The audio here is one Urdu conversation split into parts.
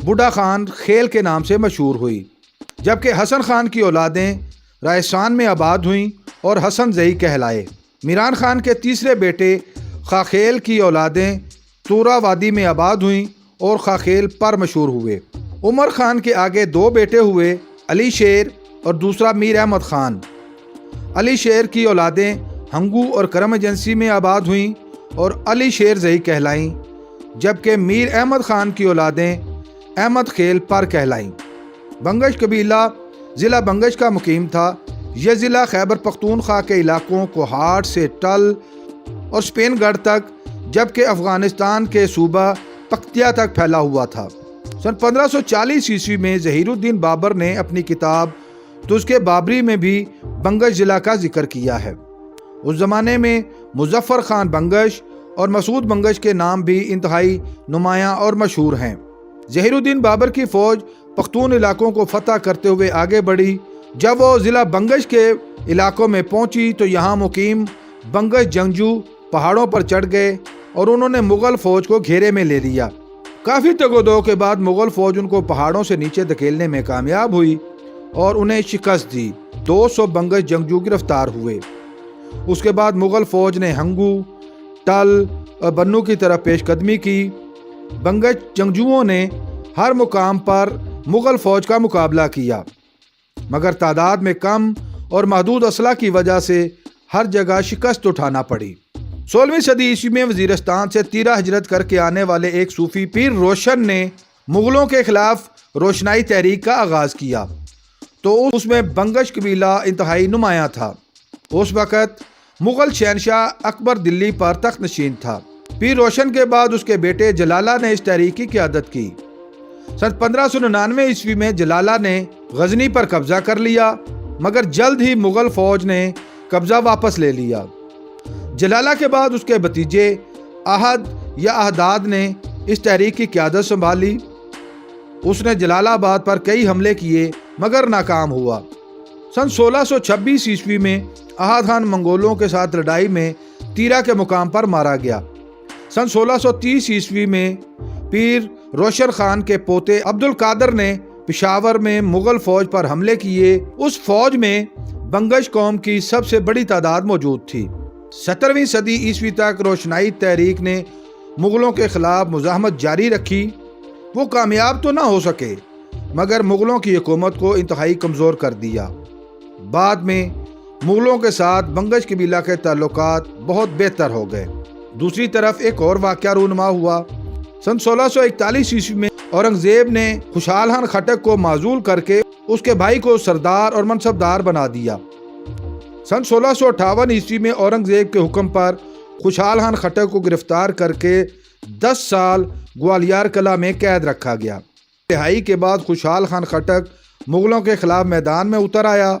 بوڑھا خان خیل کے نام سے مشہور ہوئی، جبکہ حسن خان کی اولادیں راجستھان میں آباد ہوئیں اور حسن زئی کہلائے۔ میران خان کے تیسرے بیٹے خاخیل کی اولادیں تورا وادی میں آباد ہوئیں اور خاخیل پر مشہور ہوئے۔ عمر خان کے آگے دو بیٹے ہوئے، علی شیر اور دوسرا میر احمد خان۔ علی شیر کی اولادیں ہنگو اور کرم ایجنسی میں آباد ہوئیں اور علی شیر زئی کہلائیں، جبکہ میر احمد خان کی اولادیں احمد خیل پر کہلائیں۔ بنگش قبیلہ ضلع بنگش کا مقیم تھا۔ یہ ضلع خیبر پختونخوا کے علاقوں کوہاٹ سے ٹل اور سپین گڑھ تک، جبکہ افغانستان کے صوبہ پکتیا تک پھیلا ہوا تھا۔ سن 1540 عیسوی میں ظہیر الدین بابر نے اپنی کتاب تذکرہ بابری میں بھی بنگش ضلع کا ذکر کیا ہے۔ اس زمانے میں مظفر خان بنگش اور مسعود بنگش کے نام بھی انتہائی نمایاں اور مشہور ہیں۔ ظہیر الدین بابر کی فوج پختون علاقوں کو فتح کرتے ہوئے آگے بڑھی۔ جب وہ ضلع بنگش کے علاقوں میں پہنچی تو یہاں مقیم بنگش جنگجو پہاڑوں پر چڑھ گئے اور انہوں نے مغل فوج کو گھیرے میں لے لیا۔ کافی تگ و دو کے بعد مغل فوج ان کو پہاڑوں سے نیچے دھکیلنے میں کامیاب ہوئی اور انہیں شکست دی۔ 200 بنگش جنگجو گرفتار ہوئے۔ اس کے بعد مغل فوج نے ہنگو، ٹل اور بنو کی طرف پیش قدمی کی۔ بنگش جنگجوؤں نے ہر مقام پر مغل فوج کا مقابلہ کیا، مگر تعداد میں کم اور محدود اسلحہ کی وجہ سے ہر جگہ شکست اٹھانا پڑی۔ 16ویں صدی عیسوی میں وزیرستان سے تیرہ ہجرت کر کے آنے والے ایک صوفی پیر روشن نے مغلوں کے خلاف روشنائی تحریک کا آغاز کیا، تو اس میں بنگش قبیلہ انتہائی نمایاں تھا۔ اس وقت مغل شہنشاہ اکبر دلی پر تخت نشین تھا۔ پیر روشن کے بعد اس کے بیٹے جلالہ نے اس تحریک کی قیادت کی۔ سن 1599 عیسوی میں جلالہ نے غزنی پر قبضہ کر لیا، مگر جلد ہی مغل فوج نے قبضہ واپس لے لیا۔ جلالہ کے بعد اس کے بھتیجے احد یا احداد نے اس تحریک کی قیادت سنبھالی۔ اس نے جلال آباد پر کئی حملے کیے مگر ناکام ہوا۔ سن 1626 عیسوی میں احد خان منگولوں کے ساتھ لڑائی میں تیرا کے مقام پر مارا گیا۔ سن 1630 عیسوی میں پیر روشن خان کے پوتے عبد القادر نے پشاور میں مغل فوج پر حملے کیے۔ اس فوج میں بنگش قوم کی سب سے بڑی تعداد موجود تھی۔ 17ویں صدی عیسوی تک روشنائی تحریک نے مغلوں کے خلاف مزاحمت جاری رکھی۔ وہ کامیاب تو نہ ہو سکے مگر مغلوں کی حکومت کو انتہائی کمزور کر دیا۔ بعد میں مغلوں کے ساتھ بنگش قبیلہ کے تعلقات بہت بہتر ہو گئے۔ دوسری طرف ایک اور واقعہ رونما ہوا۔ سن 1641 عیسوی میں اورنگزیب نے خوشحال خان خٹک کو معزول کر کے اس کے بھائی کو سردار اور منصبدار بنا دیا۔ سن 1658 عیسوی میں اورنگزیب کے حکم پر خوشحال خان خٹک کو گرفتار کر کے 10 سال گوالیار قلعہ میں قید رکھا گیا۔ رہائی کے بعد خوشحال خان خٹک مغلوں کے خلاف میدان میں اتر آیا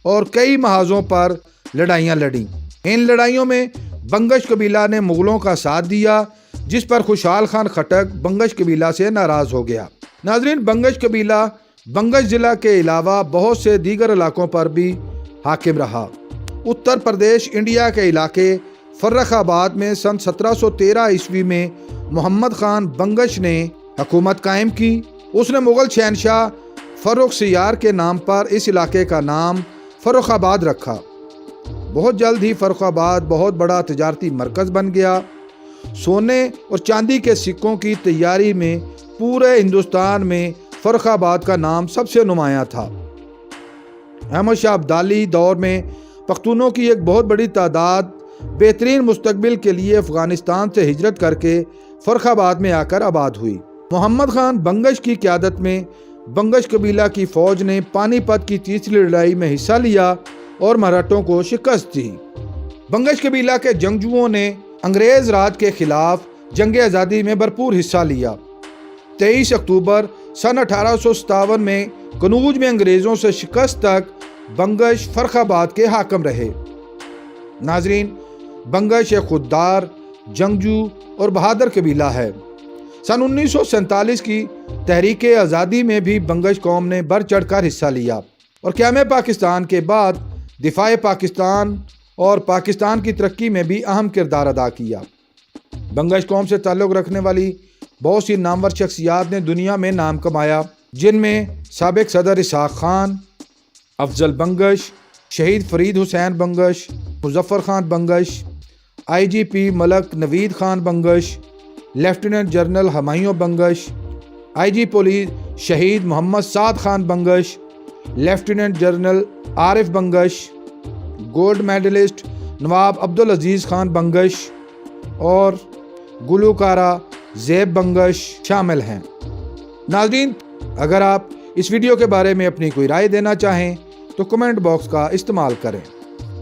اور کئی محاذوں پر لڑائیاں لڑیں۔ ان لڑائیوں میں بنگش قبیلہ نے مغلوں کا ساتھ دیا، جس پر خوشحال خان خٹک بنگش قبیلہ سے ناراض ہو گیا۔ ناظرین، بنگش قبیلہ بنگش ضلع کے علاوہ بہت سے دیگر علاقوں پر بھی حاکم رہا۔ اتر پردیش انڈیا کے علاقے فرخ آباد میں سن 1713 عیسوی میں محمد خان بنگش نے حکومت قائم کی۔ اس نے مغل شہنشاہ فرخ سیار کے نام پر اس علاقے کا نام فرخ آباد رکھا۔ بہت جلد ہی فرخ آباد بہت بڑا تجارتی مرکز بن گیا۔ سونے اور چاندی کے سکوں کی تیاری میں پورے ہندوستان میں فرخ آباد کا نام سب سے نمایاں تھا۔ احمد شاہ ابدالی دور میں پختونوں کی ایک بہت بڑی تعداد بہترین مستقبل کے لیے افغانستان سے ہجرت کر کے فرخ آباد میں آ کر آباد ہوئی۔ محمد خان بنگش کی قیادت میں بنگش قبیلہ کی فوج نے پانی پت کی تیسری لڑائی میں حصہ لیا اور مراٹھوں کو شکست دی۔ بنگش قبیلہ کے جنگجوؤں نے انگریز راج کے خلاف جنگ آزادی میں بھرپور حصہ لیا۔ 23 اکتوبر سن 1857 میں کنوج میں انگریزوں سے شکست تک بنگش فرخ آباد کے حاکم رہے۔ ناظرین، بنگش ایک خوددار، جنگجو اور بہادر قبیلہ ہے۔ سن 1947 کی تحریک آزادی میں بھی بنگش قوم نے بڑھ چڑھ کر حصہ لیا اور قیام پاکستان کے بعد دفاع پاکستان اور پاکستان کی ترقی میں بھی اہم کردار ادا کیا۔ بنگش قوم سے تعلق رکھنے والی بہت سی نامور شخصیات نے دنیا میں نام کمایا، جن میں سابق صدر اسحاق خان، افضل بنگش، شہید Farid Hussain Bangash, Muzaffar Khan Bangash, IGP Malik Naveed Khan Bangash, lieutenant general Humayun Bangash, IG police شہید Muhammad Saad Khan Bangash, lieutenant general Arif Bangash, gold medalist Nawab Abdul Aziz Khan Bangash اور گلوکارہ زیب بنگش شامل ہیں۔ ناظرین، اگر آپ اس ویڈیو کے بارے میں اپنی کوئی رائے دینا چاہیں تو کمنٹ باکس کا استعمال کریں۔